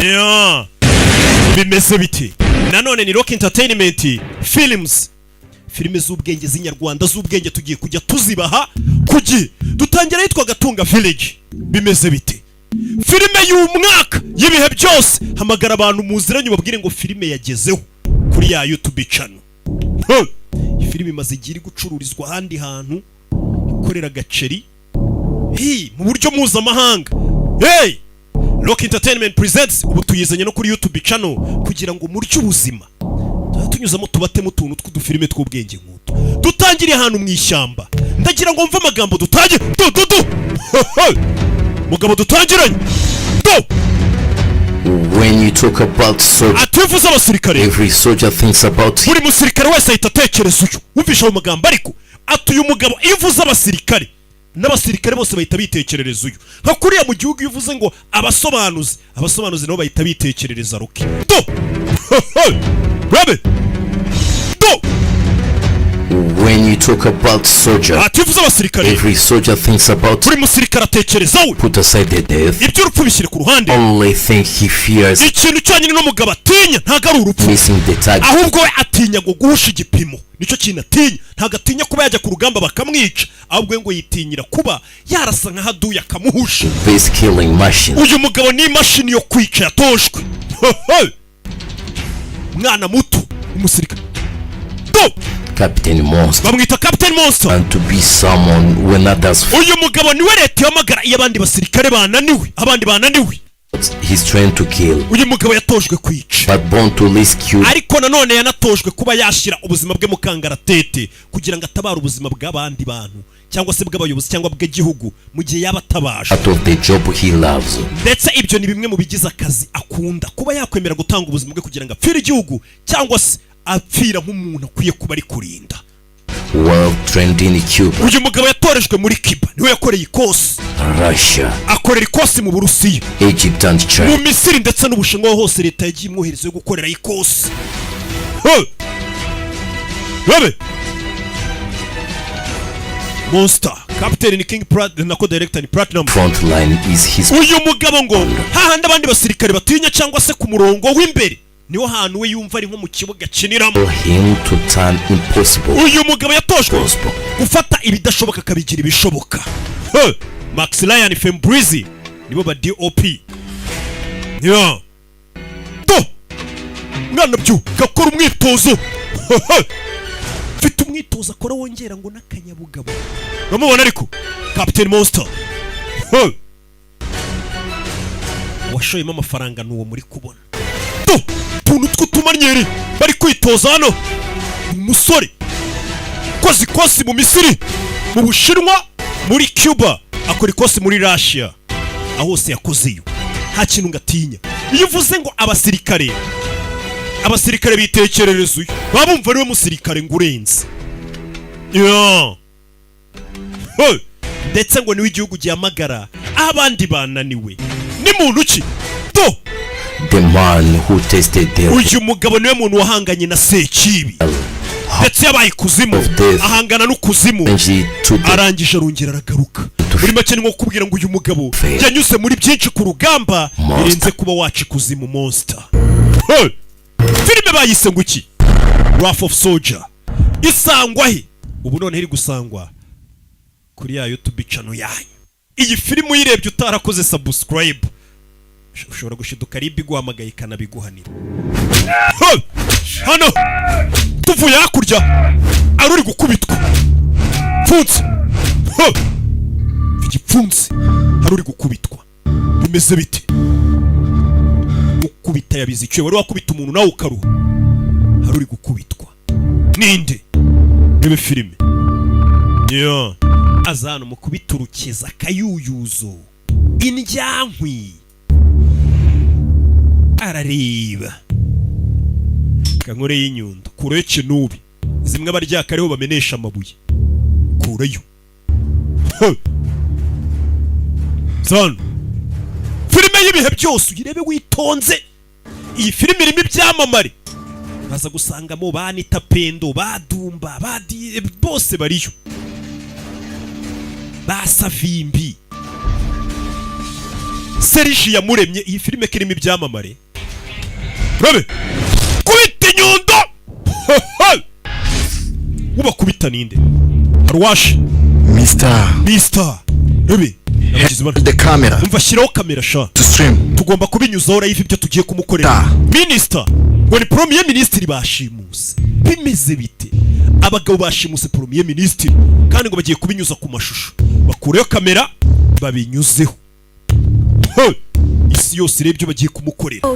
Yeah. Bimeze biti. Nanone ni Rock Entertainment Films. Filime z'ubwenge z'inyarwanda z'ubwenge tugiye kujya tuzibaha kugi dutangira yitwa Gatunga Village. Bimeze biti. Filime y'umwaka y'ibihe byose, hamagara abantu muziranye babwire ngo filime yagezeho kuri ya YouTube channel. Filime imaze igihe gucururizwa ahandi hantu, ikorera gaceri mu buryo mpuzamahanga. Rock Entertainment presents, ubu tuyizanye no kuri YouTube channel kugira ngo murye ubuzima tunyuzamo tubatemo utuntu tw'udufilime tw'ubwenge nk'utu. Dutangiriye ahantu mu ishyamba, ndagira ngo mve amagambo dutangiye. Mugabo dutangiranye. When you talk about soldier, every soldier thinks about buri musirikare wese ahita atekereza uyu. Wumvisha ayo magambo ariko atuye umugabo iyo uvuze abasirikare n'abasirikare bose bahita bitekerereza uyu. Nka kuriya mu gihugu iyo uvuze ngo abasobanuzi nabo bahita bitekerereza Rocky. Rabe. When you talk about soldier, every soldier thinks about buri musirikare atekereza we. Put aside the death, ibyo urupfu bishyire ku ruhande. Only thing he fears, ikintu cyanyine n'umugabo atinya ntago ari urupfu, missing the target. Ahubwo we atinya ngo guhusha igipimo. Nicyo kintu atinya. Ntago atinya kuba yajya ku rugamba bakamwica, ahubwo ngo yitinyira kuba yarasa nka haduye akamuhusha. Base killing machine. Uyu mugabo ni imashini yo kwica yatoshwe. Mwana muto umusirikare. Captain Monster. Bamwita Captain Monster. And to be someone when others. Uyu mugabo niwe leta yamagara iyo abandi basirikare bananiwe, abandi bananiwe. He's trying to kill. Uyu mugabo yatojwe kwica. But born to rescue. Ariko nanone yanatojwe kuba yashira ubuzima bwe mu kangaratete kugira ngo atabara ubuzima bw'abandi bantu cyangwa se bw'abayobozi cyangwa bw'igihugu mu gihe yaba atabaje. Out of the job he loves. Ndetse ibyo ni bimwe mu bigize akazi akunda, kuba yakwemera gutanga ubuzima bwe kugira ngo apfire igihugu cyangwa se apfira nk'umuntu akwiye kuba ari kurinda. Well trained in Cuba. Uyu mugabo yatorejwe muri Cuba, niwe yakoreye ikosi. Russia. Akorera ikosi mu Burusiya, Egypt and China. mu Misiri ndetse n'Ubushinwa hose leta yagiye imwohereza yo gukorera ikosi. Rabe. Monster. Captain ni King Pratt na co-director ni Platinum. Frontline is his. Uyu mugabo ngo hahandi abandi basirikare batinya cyangwa se ku murongo w'imbere, niho hantu we yumva ari nko mu kibuga kiniramo. Him to turn impossible. Uyu mugabo yatojwe gufata ibidashoboka akabigira ibishoboka. Max Ryan Fembreezy nibo ba DOP. Yeah. Mwana byo gakora umwitozo. Mfite umwitozo akora wongera ngo n'akanyabugabo. Ramubona ariko Captain Monster. Washoyemo amafaranga n'uwo muri kubona. Tuntu tw'utumanyeri bari kwitoza hano. Umusore kozi ikosi mu Misiri, mu Bushinwa, muri Cuba, akora ikosi muri Russia. Aho hose yakozeyo nta kintu ngatinya. Iyo uvuze ngo abasirikare bitekerereza uyu, babumva ariwe musirikare ngurenze. Ndetse ngo niwe igihugu gihamagara abandi bananiwe. Ni muntu ki? The man who tasted death. Uyu mugabo niwe muntu wahanganye na Sekibi. Ndetse yabaye kuzimu, ahangana n'ukuzimu, arangije arongera aragaruka. Muri make nko kubwira ngo uyu mugabo yanyuze muri byinshi ku rugamba birenze kuba waca kuzimu. Monster. Filime bayise ngo iki? Wrath of Soldier. Isangwa he? Ubu none iri gusangwa kuri ya YouTube channel yanyu. Iyi filime uyirebye utarakoze subscribe, ushobora gushiduka ribi guhamagaye kanabiguhanira. Hano tuvuye hakurya ari uri gukubitwa pfunsi. Igipfunsi hari uri gukubitwa. Bimeze bite? Gukubita yabizi icyo wari wakubita umuntu nawe ukaruha. Hari uri gukubitwa ninde? Nibe filime. Yeah. Azana mukubita urukiza kayuyuzo indyankwi arareba kankore y'inyundo kureyo kinubi zimwe abaryakariho bamenesha amabuye kureyo. Zano filime y'ibihe byose uyirebe witonze. Iyi filime irimo ibyamamare, baza gusangamo Banita Pendo, Badumba, Badi bose bariyo, Basavimbi. Serge yamuremye iyi filime kirimo ibyamamare urabe kubita inyundo ubakubita ninde Arwash Mr. urabe the camera umva shiraho kamera sha to stream tugomba kubinyuzaho live ibyo tugiye kumukorera Minister ngo ni Premier Minister bashimuse bimeze bite abagabo bashimuse Premier Minister kandi ngo bagiye kubinyuza ku mashusho bakureyo kamera babinyuzeho isi yose irebye bagiye kumukorera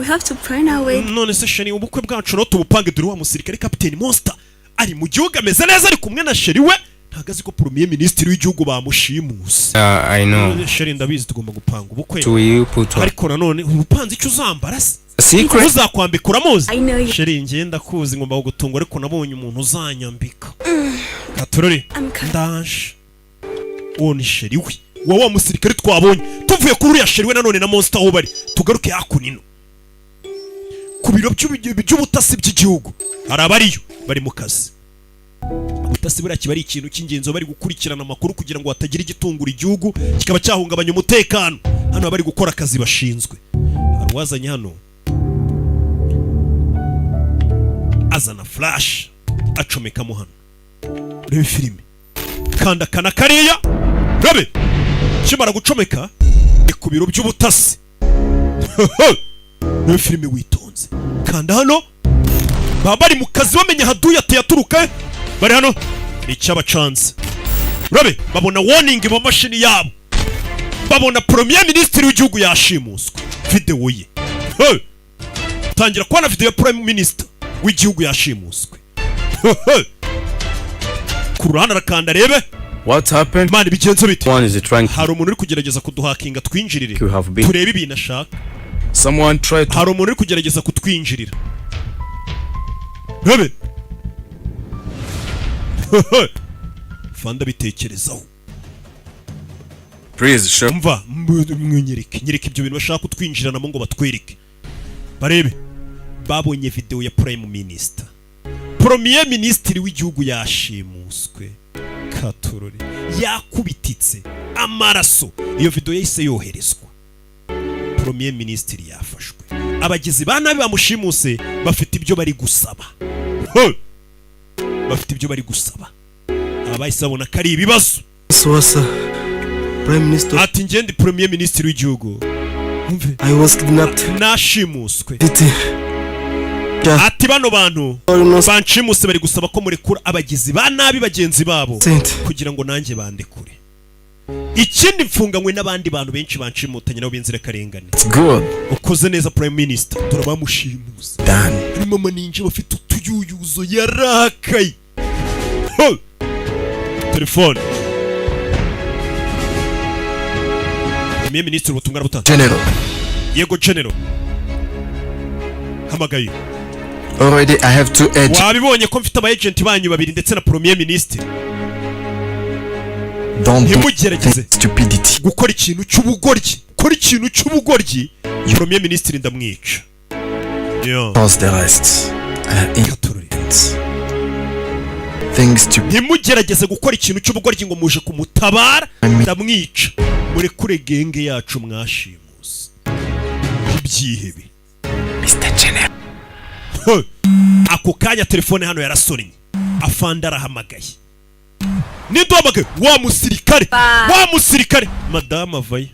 none se shani ubukwe bwacu no tubupange dore wa musirikare Captain Monster ari mu gihugu ameze neza ari kumwe na sheri we ntagazi ko Premier Minister w'igihugu bamushimuse I know sheri ndabizi tugomba gupanga ubukwe ariko nanone ubupanze icyo uzambara se secret uzakwambika uramuzi sheri ngenda kuzi ngomba gutunga ariko nabonye umuntu uzanyambika katurore ndaje uwo ni sheri we wa musirikare twabonye tuvuye kuri uriya sheri we nanone na Monster aho bari tugaruke hakunino ku biro by'ubutasi by'igihugu hari abariyo bari mu kazi ubutasi buriya kiba ari ikintu cy'ingenzi bari gukurikirana amakuru kugira ngo hatagira igitungura igihugu kikaba cyahungabanya umutekano hano bari gukora akazi bashinzwe hari uwazanye hano azana flash acomekamo hano urebe filime kanda kana kariya urabe kimara gucomeka ni ku biro by'ubutasi urebe filime witonze kanda hano baba bari mu kazi bamenya haduye ateye aturuka bari hano ni icyabacanze urabe babona warning mu mashini yabo babona Premier Minister w'igihugu yashimuswe video ye tangira kubona video ya Prime Minister w'igihugu yashimuswe ku ruhande arakanda rebe what happened man bigenze bite one is trying hari umuntu uri kugerageza kuduhakinga twinjirire turebe ibintu ashaka someone tried hari umuntu uri kugerageza kutwinjirira urabe fanda bitekerezaho please show umva nyereke ibyo bintu bashaka kutwinjiranamo ngo batwereke barebe babonye video ya Prime Minister Premier Minister w'igihugu yashimuswe katurore yakubititse amaraso iyo video yahise yoherezwa Premier Minister yafashwe abagizi ba nabi bamushimuse bafite ibyo bari gusaba abahise babona kari ibibazo Prime Minister ati ngende Premier Minister w'igihugu I was kidnapped nashimuswe ati bano bantu banshimuse bari gusaba ko murekura abagizi ba nabi bagenzi babo kugira ngo nanjye bandekure ikindi mfunganywe n'abandi bantu benshi banshimutanye nabo b'inzira karengane ukoze neza Prime Minister turabamushimuse harimo maninje bafite utuyuyuzo yarakaye telefone Premier Minister ubutumwa butanga General yego General hamagaye already I have two agents wabibonye ko mfite aba agent banyu babiri ndetse na Premier Minister ntimugerageze stupidity gukora ikintu cy'ubugoryi Premier Minister ndamwica cause the rest things to ntimugerageze gukora ikintu cy'ubugoryi ngo muje kumutabara ndamwica murekure genge yacu mwashimuse ibyihebe Mr. General ako kanya telefone hano yarasonnye afanda arahamagaye nidomage wa musirikare madame avaye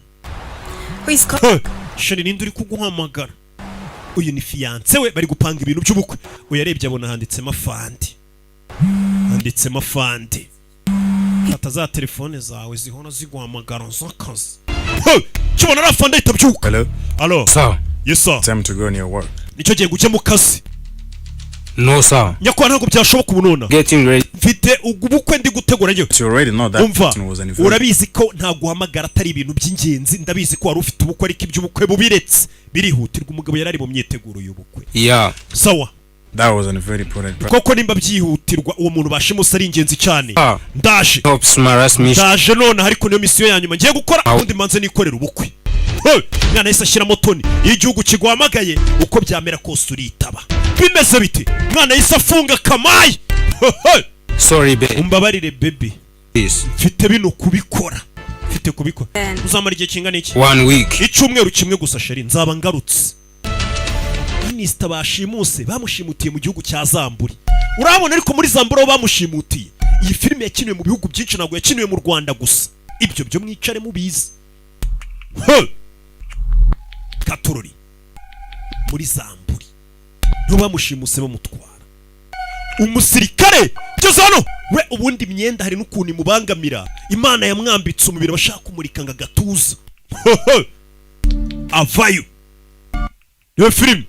sheri ninde uri kuguhamagara uyu ni fiance we bari gupanga ibintu by'ubukwe uyarebye abona handitsemo fandi fata za telefone zawe zihora ziguhamagara z'akazi kibona ari afanda itabyuka hello sir yes sir time to go on your work nicyo gihe gujya mu kazi no sir nyakwa ntabwo byashoboka ubunona getting ready mfite ubukwe ndi gutegura njye you already know that was urabizi ko nta guhamagara atari ibintu by'ingenzi ndabizi ko wari ufite ubukwe ariko iby'ubukwe bubiretse birihutirwa umugabo yarari mu myiteguro y'ubukwe sawa that was a very important koko nimba byihutirwa uwo muntu bashimuse ari ingenzi cyane ndaje none ariko niyo misiyo ya nyuma ngiye gukora ubundi manze nikorera ubukwe mwana yese ashyiramo toni iyo igihugu kiguhamagaye uko byamera kose uritaba bimeze bite mwana yese afunga kamayi sorry baby umbabarire baby mfite bino kubikora mfite kubikora. Uzamara igihe kingana iki? 1 week. Icyumweru kimwe gusa sheri nzaba ngarutse. Minisita bashimuse bamushimutiye mu gihugu cya Zamburi. Urabona ariko muri Zamburi bamushimutiye. Iyi filime yakiniwe mu bihugu byinshi ntabwo yakiniwe mu Rwanda gusa. Ibyo byo mwicare mubizi. Katurori muri Zamburi no bamushimuse bamutwara. Umusirikare cyazano we ubundi imyenda hari n'ukuntu imubangamira. Imana yamwambitse umubiri bashaka kumurika nga gatuza. Avayo. Yo film.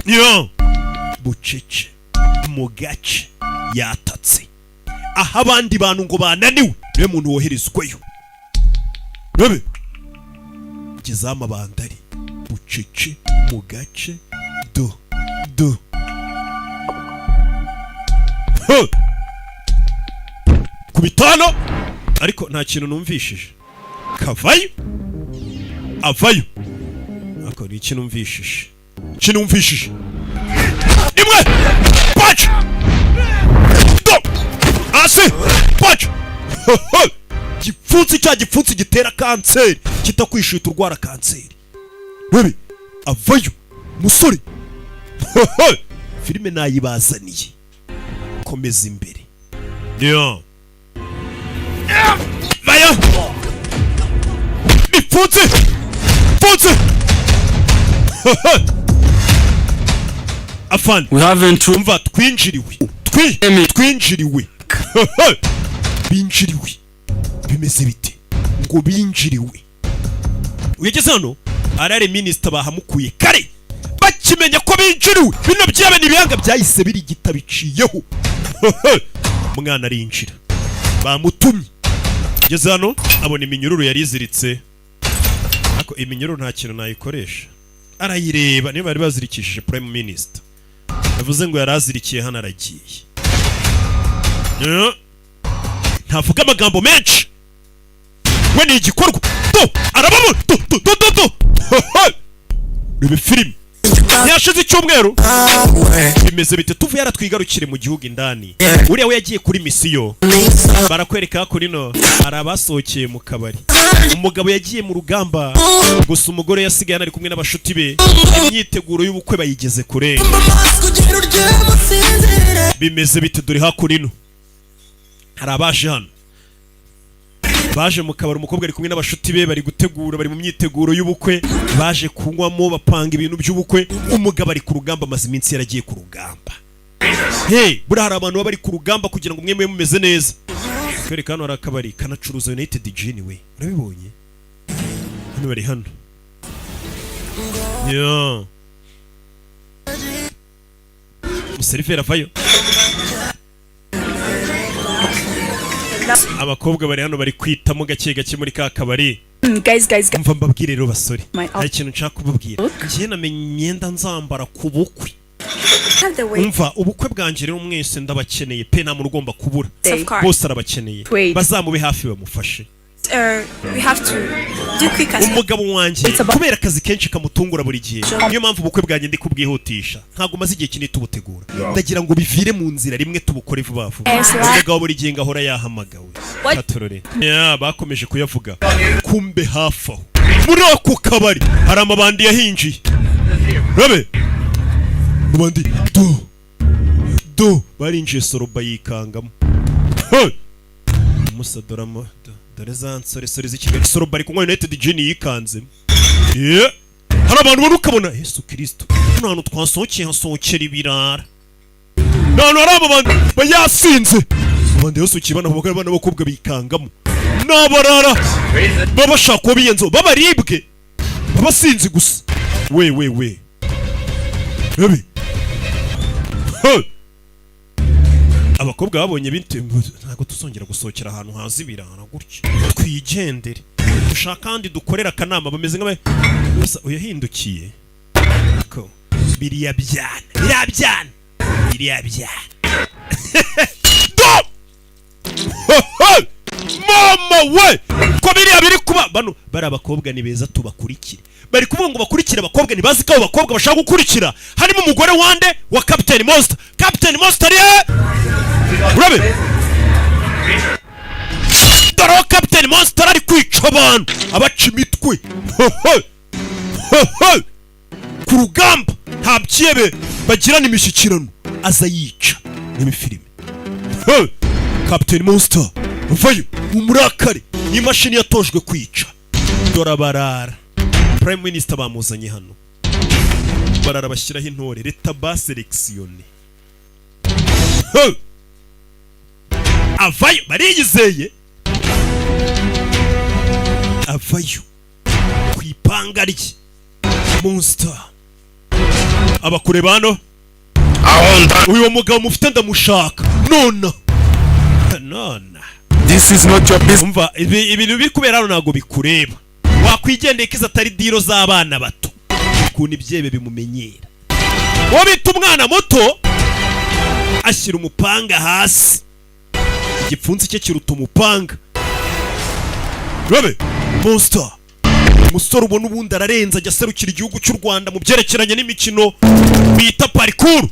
Yo. Bucece mu gace yatatse. Aha abandi bantu ngo bananiwe niwe muntu woherezwayo. Rebe. Kizama bandari. Bucece mu gace do. Kubitano ariko nta kintu numvishije. Kavayo. Avayo. Ako ni ikintu numvishije. Ikintu numvishije. Imwe. Punch. Do. Ase. Punch. Gipfunsi gitera kanseri. Kitakwishita urwara kanseri. Wewe. Avayo. Musore. Filime nayibazaniye. Komeza imbere. Yo. Vayo. Bipfunsi. Afan. We haven't umva twinjiriwe. Twinjiriwe. Binjiriwe. Bimeze bite? Ngo binjiriwe. Ugeze hano arare minisita bahamukuye kare. Bakimenya ko binjiriwe. Bino byabe nibihanga byahise biri gitabiciyeho. Mwana arinjira. Bamutumye. Ugeze hano abona iminyururu yari iziritse. Ako iminyururu nta kintu nayikoresha. Arayireba niba bari bazirikishije Prime Minister. Yavuze ngo yarazirikiye hano aragiye. Ntavuga amagambo menshi. We ni igikorwa. Arabamo. Rebe film. Yashize icyumweru. Bimeze bite tuvuye yaratwigarukire mu gihugu indani. Uriya we yagiye kuri misiyo. Barakwereka ko rino arabasohokeye mu kabari. Umugabo yagiye mu rugamba. Gusa umugore yasigaye ari kumwe n'abashuti be. Imyiteguro y'ubukwe bayigeze kure. Bimeze bite dore hakurino. Harabaje hano. Baje mu kabari umukobwa ari kumwe n'abashuti be bari gutegura bari mu myiteguro y'ubukwe. Baje kunywamo bapanga ibintu by'ubukwe. Umugabo ari ku rugamba maze iminsi yaragiye ku rugamba. Hey, buri hari abantu bari ku rugamba kugira ngo mwemwe mumeze neza. Kwereka hano arakabari kanacuruza United Gin we. Urabibonye? Hano bari hano. Yo. Muserifera avayo. Abakobwa bari hano bari kwitamo gake muri ka kabari. Guys. Mva mbabwire rero basore. Hari ikintu nshaka kubabwira. Ngiye namenye imyenda nzambara ku bukwe. Umva ubukwe bwanje rero mwese ndabakeneye pe nta muntu ugomba kubura. Bose arabakeneye. Bazamube hafi bamufashe. We have to do quick as umugabo wanje kubera akazi kenshi kamutungura buri gihe. Niyo mpamvu ubukwe bwanjye ndi kubwihutisha. Ntago maze igihe kinini tubutegura. Ndagira ngo bivire mu nzira rimwe tubukore vuba vuba. Umugabo buri gihe ngahora yahamagawe. Katorore. Bakomeje kuyavuga. Kumbe hafa. Muri ako kabari hari amabandi yahinjiye. Rabe. Mubandi do barinjiye soroba yikangamo. Musadorama dore za nsore z'Ikigali soroba ari kunywa United Gin yikanze. Hari abantu bari ukabona Yesu Kristo. Hano hantu twasohokeye hasohokera ibirara. Nano hari abantu bayasinze. Abandi yose ukibana abagore bana bakobwa bikangamo. Nabarara babashaka biyenzo babaribwe. Babasinze gusa. We. Baby. Abakobwa babonye binte ntago tuzongera gusohokera ahantu hazi birana gutyo. Twigendere. Dushaka kandi dukorera akanama bameze nk'abe uyahindukiye. Ko biriya byana. Mama we ko biriya biri kuba bano bari abakobwa ni beza tubakurikire. Bari kuvuga ngo bakurikira abakobwa nibazi ko abakobwa bashaka gukurikira. Harimo umugore wande wa Captain Monster. Captain Monster ye. Urabe. dore Captain Monster ari kwica abantu abaca imitwe ku rugamba nta byebe bagirana imishyikirano aza yica n'imifilime Captain Monster vayo umurakare n'imashini yatojwe kwica dore barara Prime Minister bamuzanye hano barara bashyiraho intore leta ba selectionne avayo bariyizeye avayo kwipanga rye Monster abakure bano uyu mugabo mufite ndamushaka nona This is not your business. Umva ibintu biri kubera hano nago bikureba wakwigendeye kiza atari diro z'abana bato kuntu ibyebe bimumenyera wo bita umwana muto ashyira umupanga hasi igipfunsi cye kiruta umupanga Rabe Monster umusore ubona ubundi ararenza ajya serukira igihugu cy'u Rwanda mu byerekeranye n'imikino bita parkour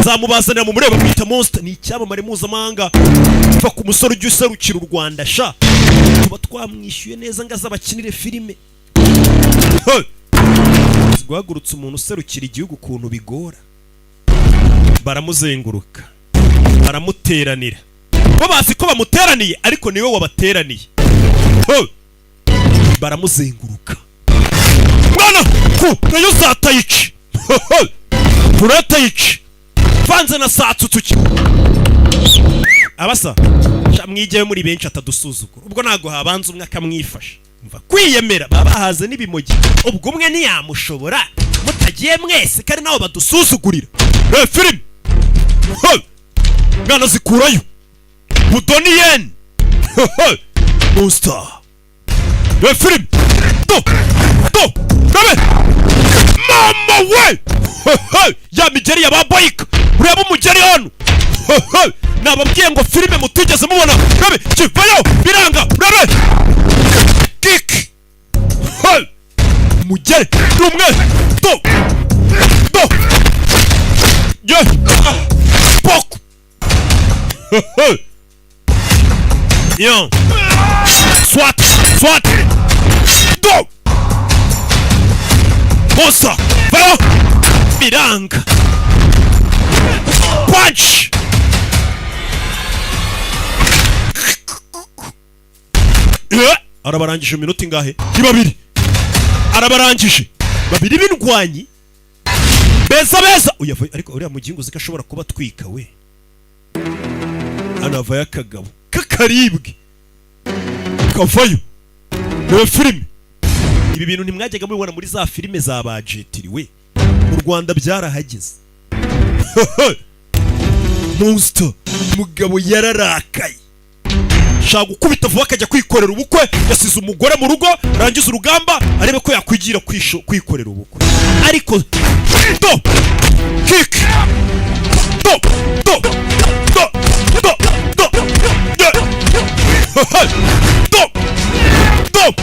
zamubazanira mu mureba bita Monster ni icyamamare mpuzamahanga kuva ku musore ujya userukira u Rwanda sha tuba twamwishyuye neza ngo azabakinire filime guhagurutsa umuntu userukira igihugu kuntu bigora baramuzenguruka baramuteranira bo bazi ko bamuteraniye ariko niwe wabateraniye baramuzenguruka mwana ku nayo zatayici turatayici vanze na satsutuki abasa mwigewe muri benshi atadusuzugura ubwo nago habanza umwe akamwifasha umva kwiyemera babahaze n'ibimogi ubwo umwe ntiyamushobora mutagiye mwese kari naho badusuzugurira film mwana zikurayo budoniyen Monster film Rabe mama we ya migeri ya baboyika ureba umugeri hano nababwiye ngo filime mutigeze mubona Rabe kivayo biranga Rabe kick umugeri rumwe ye pok yo swat do Monster vayo biranga punch arabarangije minota ingahe babiri arabarangije babiri bindwanyi beza ariko uriya mugingo zikashobora kuba twika we anava yakagabo kakaribwe kavayo no film ibi bintu ntimwajyaga mubibona muri za filime za bajetiriwe mu Rwanda byarahageze Monster mugabo yararakaye shaka gukubita vuba akajya kwikorera ubukwe yasize umugore mu rugo rangiza urugamba arebe ko yakwigira kwikorera ubukwe ariko do kick do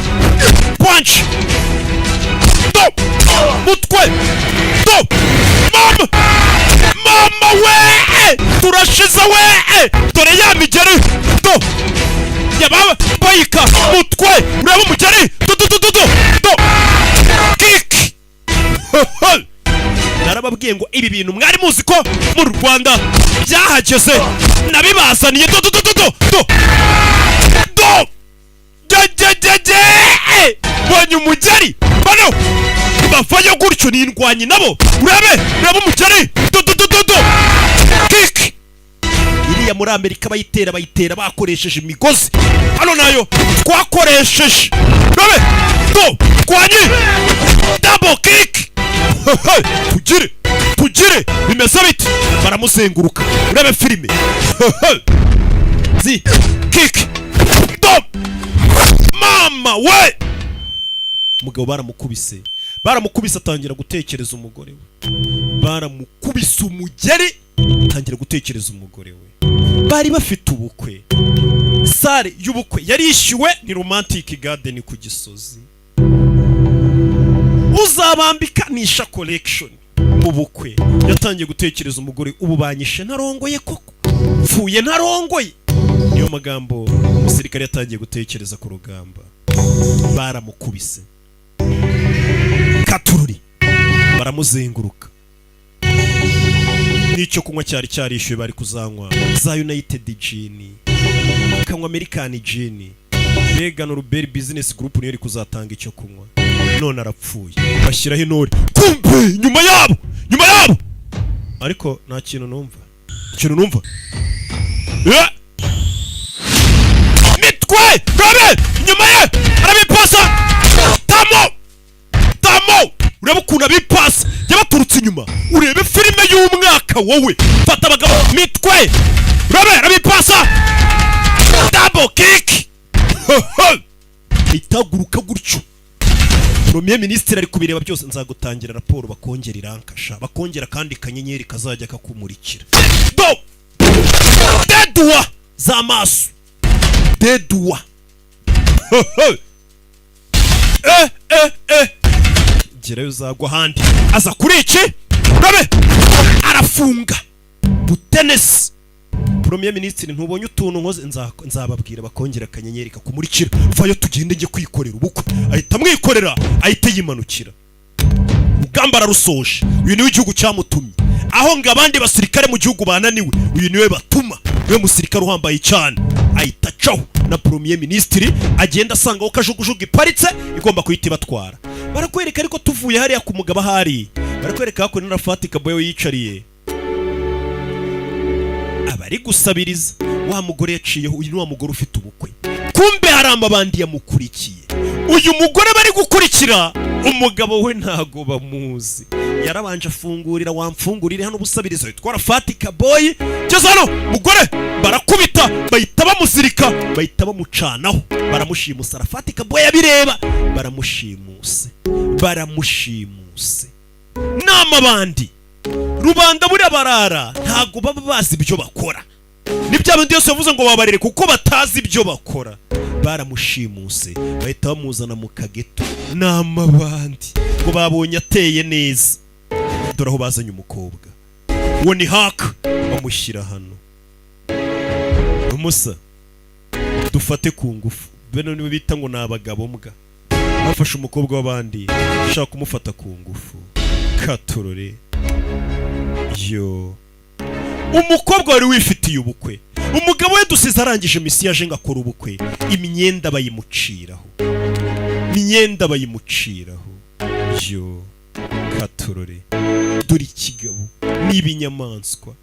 punch mutwe mama we turashize we dore ya migeri yababa bayika mutwe ureba umugeri kick narababwiye ngo ibi bintu mwari muzi ko mu Rwanda byahageze nabibazaniye bonye umugeri bano bavayo gutyo n'indwanyi nabo ureba umugeri kick iriya muri Amerika bayitera bakoresheje imigozi hano nayo twakoresheje twanyi double kick tugire bimeze biti baramuzenguruka urebe filime zi kick stop mama we umugabo baramukubise atangira gutekereza umugore we baramukubise umugeri atangira gutekereza umugore we bari bafite ubukwe sare y'ubukwe yarishyuwe ni romantic garden ku Gisozi uzabambika nisha collection mu bukwe yatangiye gutekereza umugore ubu banyishe ntarongoye koko mfuye ntarongoye niyo magambo umusirikare yatangiye gutekereza ku rugamba. Baramukubise katururi, baramuzenguruka. N'icyo kunywa cyari cyarishyuwe bari kuzanywa za United Gin, kanywa American Gin. Mbega no Ruberi Business Group niyo iri kuzatanga icyo kunywa. None arapfuye, bashyiraho intore. Kumbe nyuma yabo ariko nta kintu numva. Mitwe rabe nyuma ye arabipasa. Tamo urebe ukuntu abipasa yabaturutse inyuma. Urebe filime y'umwaka wowe. Fata abagabo mitwe rabe arabipasa. Double kick. Itaguruka gutyo. Premier Ministre ari kubireba byose. Nzagutangira raporo bakongera irankasha, bakongera kandi kanyenyeri kazajya kakumurikira. Dedua zamaso. Dedua. Gira uzagwa handi. Aza kuri iki? Rabe arafunga. Butenesi. Premier Ministre ntubonye utuntu nkoze. Nzababwira bakongera kanyenyeri kakumurikira. Vayo tugende nge kwikorera ubukwe. Ahita mwikorera, ahita yimanukira. Ugamba ararusoje. Uyu niwe igihugu cyamutumye. Aho ngabandi basirikare mu gihugu bananiwe, uyu niwe batuma. Niwe musirikare uhambaye cyane. Ahita caho na Premier Ministre agenda asanga ko kajugujugu iparitse igomba kuhita batwara. Barakwereka ariko tuvuye hariya ku mugaba hari. Barakwereka ko na Fatika boyo yicariye. Abari gusabiriza wa mugore yaciyeho. Uyu ni wa mugore ufite ubukwe. Kumbe haramba bandi yamukurikiye. Uyu mugore bari gukurikira umugabo we ntago bamuzi. Yarabanje afungurira, wamfungurire hano busabiriza witwara Fatika boy. Cyo hano mugore barakubita, bahita bamuzirika, bahita bamucanaho, baramushimusa. Fatika boy yabireba, baramushimuse. Nama bandi rubanda buri barara ntago baba bazi ibyo bakora. Nibyo abandi yose yavuze ngo babarire kuko batazi ibyo bakora. Baramushimuse, bahita bamuzana mu kageto. Nama bandi ngo babonye ateye neza. Dore aho bazanye umukobwa. Uwo ni haka bamushyira hano. Umusa dufate ku ngufu. Beno niwe bita ngo nabagabo mbwa. Bafashe umukobwa w'abandi ushaka kumufata ku ngufu. Katurore. Yo. Umukobwa wari wifitiye ubukwe. Umugabo we dusize arangije misi yaje ngakora ubukwe. Imyenda bayimuciraho. Yo. Katurore. Dore ikigabo n'ibinyamaswa.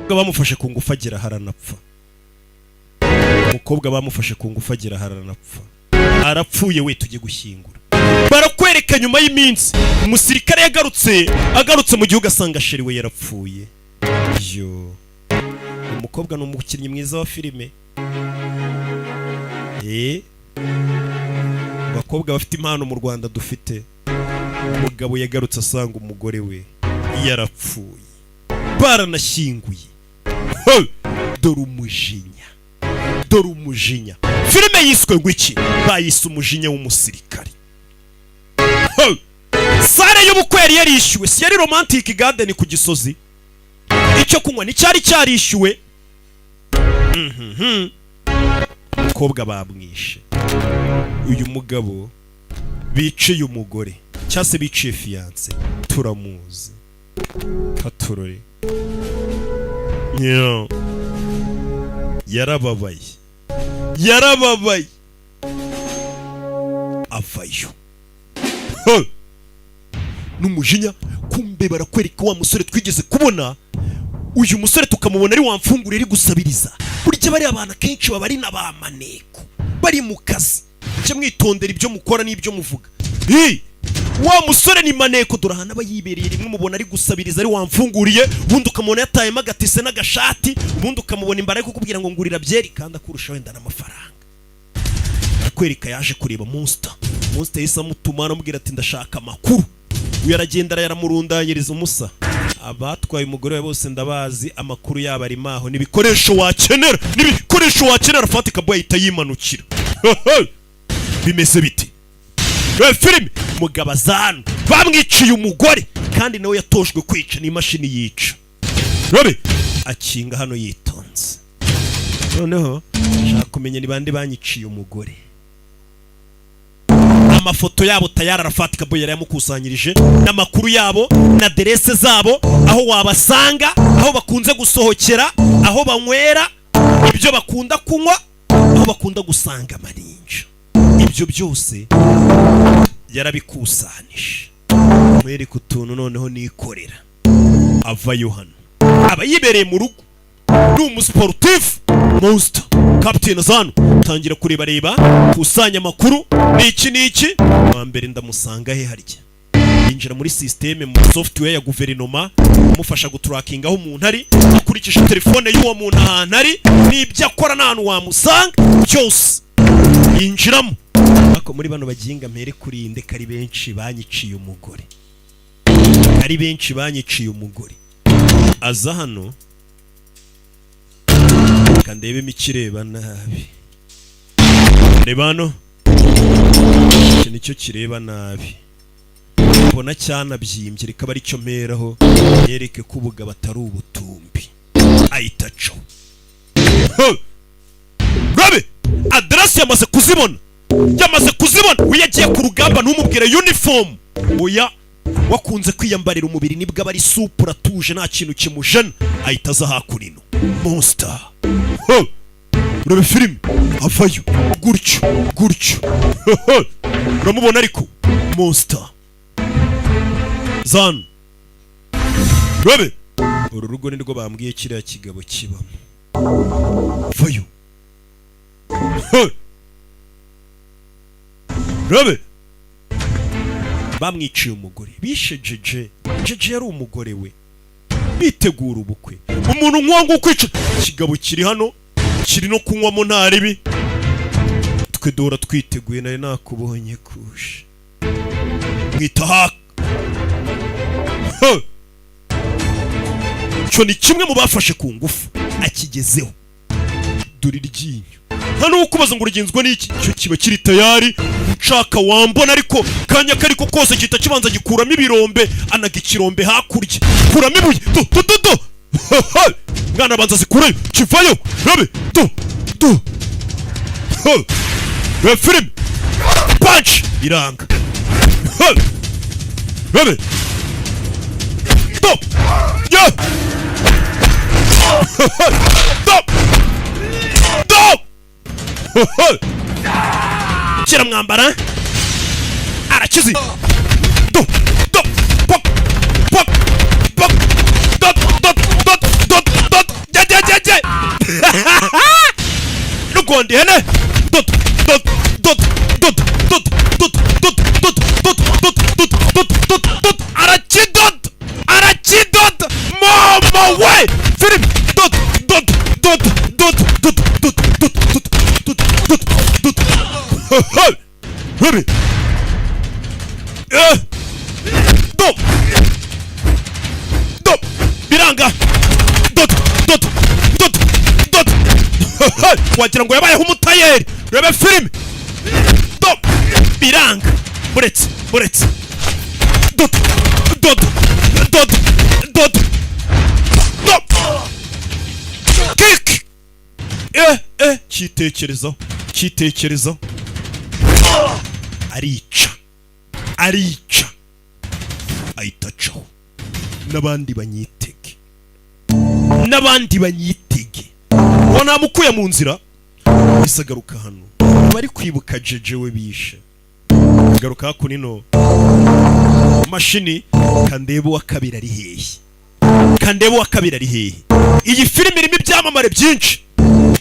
Bamufashe ku ngufu agera haranapfa. Umukobwa bamufashe ku ngufu agera haranapfa. Arapfuye we tujye gushyingura. Barakwereka nyuma y'iminsi umusirikare agarutse mu gihugu asanga sheriwe yarapfuye. Yo. Umukobwa ni umukinnyi mwiza wa filime. Abakobwa bafite impano mu Rwanda dufite. Umugabo yagarutse asanga umugore we yarapfuye. Baranashyinguye. Dore umujinya. Filime yiswe ngo iki? Bayise umujinya w'umusirikare. Sare y'ubukwe yari yarishyuwe. Si yari romantic garden ku Gisozi. Icyo kunywa ni cyari cyarishyuwe. Umukobwa bamwishe. Uyu mugabo biciye umugore cyase biciye fiance. Turamuzi. Katurore. Yarababaye. Avayo. N'umujinya. Kumbe barakwereka wa musore twigeze kubona. Uyu musore tukamubona ari wamfungura ari gusabiriza. Burya bari abantu kenshi baba ari nabamaneko. Bari mu kazi. Cyo mwitondera ibyo mukora n'ibyo muvuga. Wa musore ni maneko durahana bayibereye rimwe mubona ari gusabiriza ari wamfunguriye. Ubundi ukamubona yatayemo agatise n'agashati. Ubundi ukamubona imbara yo kukubwira ngo ngurira byeri kandi akurusha wenda n'amafaranga. Barakwereka yaje kureba Monster. Monster yisa mutuma aramubwira ati ndashaka amakuru. Uyu aragenda yaramurundanyiriza umusa. Abatwaye umugore we bose ndabazi amakuru yabo ari maho. Nibikoresho wakenera. Fatika boy ahita yimanukira. Bimeze biti. Filime mugabazano bamwiciye umugore kandi nawe yatojwe kwica n'imashini yica. Rabe akinga hano yitonze. Noneho nshaka kumenya ni bande banyiciye umugore. Amafoto yabo tayari arafatika boy yari yamukusanyirije n'amakuru yabo na adresse zabo, aho wabasanga, aho bakunze gusohokera, aho banywera, ibyo bakunda kunywa, aho bakunda gusanga amarinja. Ibyo byose yarabikusanije. Mwere kutuntu noneho nikorera. Avayo hano. Aba yibereye mu rugo. Ni umusportif monster. Captain Zano tangira kureba kusanya makuru niki wa mbere ndamusanga he harya. Yinjira muri system mu software ya guverinoma umufasha gutrackinga aho umuntu ari, akurikisha telefone y'uwo muntu ahantu ari n'ibyo akora n'ahantu wamusanga cyose yinjiramo. Ako muri bano baginga mpere kurinde kari benshi banyiciye umugore. Kari benshi banyiciye umugore. Aza hano kandebe mikireba nabi. Rebano nicyo kireba nabi. Mbona cyana byimbye rikaba ari cyo meraho yereke kubuga batari ubutumbi. Ayitacho. Rabe address yamaze kuzibona. Uyagiye ku rugamba ntumubwire uniform. Oya wakunze kwiyambarira umubiri nibwo abari supura tuje nta kintu kimujana. Ayitaza hakurino. Monster. Urabe film avayo gutyo. Uramubona ariko monster. Zan. Rabe uru rugo nirwo bambwiye kiriya kigabo kibamo. Vayo. Rabe bamwiciye umugore. Bishe Jeje yari umugore we. Bitegura ubukwe. Umuntu nkwangu kwica kigabo kiri hano kiri no kunywamo ntaribi. Twe dora twiteguye nari nakubonye kushe. Mwita cyo ni kimwe mu bafashe ku ngufu akigezeho. Duri ryinyo hano ukubaza ngo urugenzwa n'iki cyo kiba kiri tayari nshaka wambona ariko kanya kariko kose kita kibanza gikuramo ibirombe anaga ikirombe hakurya kuramo ibuye do mwana banza zikurayo kivayo. Rabe do film punch iranga. Rabe stop yeah stop Kira mwambara arakizi do pok ja nukondi hene arachidot mama way film Rabe biranga wagira ngo yabayeho umutayeri. Rabe film biranga buretse kick cyitekerezaho arica ayitacaho n'abandi banyitege wana mukuye mu nzira isagaruka hano bari kwibuka Jeje we bishe garuka hakunino mashini kandebo wa kabiri ari hehe. Iyi filime irimo ibyamamare byinshi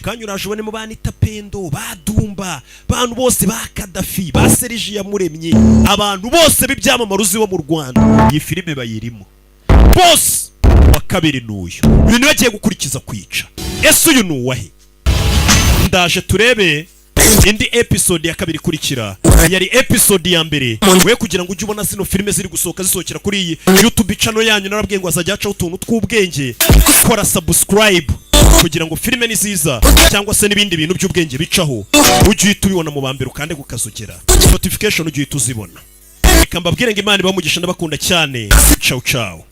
kanyuraje ubone mu banita Pendo badumba bantu bose ba Kadafi ba Serge Yamuremye abantu bose b'ibyamamare uzi bo mu Rwanda. Iyi filime bayirimo boss wa kabiri n'uyu uyu niwe agiye gukurikiza kwica. Ese uyu nuwahe? Ndaje turebe indi episode ya kabiri kurikira. Yari episode ya mbere. We kugira ngo ujye ubona zino filime ziri zisohokera kuri iyi YouTube channel yanyu narabwiye ngo azajya acaho utuntu tw'ubwenge. Kora subscribe kugira ngo filime niziza cyangwa se n'ibindi bintu by'ubwenge bicaho ujye ubibona mu bambere kandi gukazogera notification ujye uzibona. reka mbabwire ngo Imana ibamugisha ndabakunda cyane ciao ciao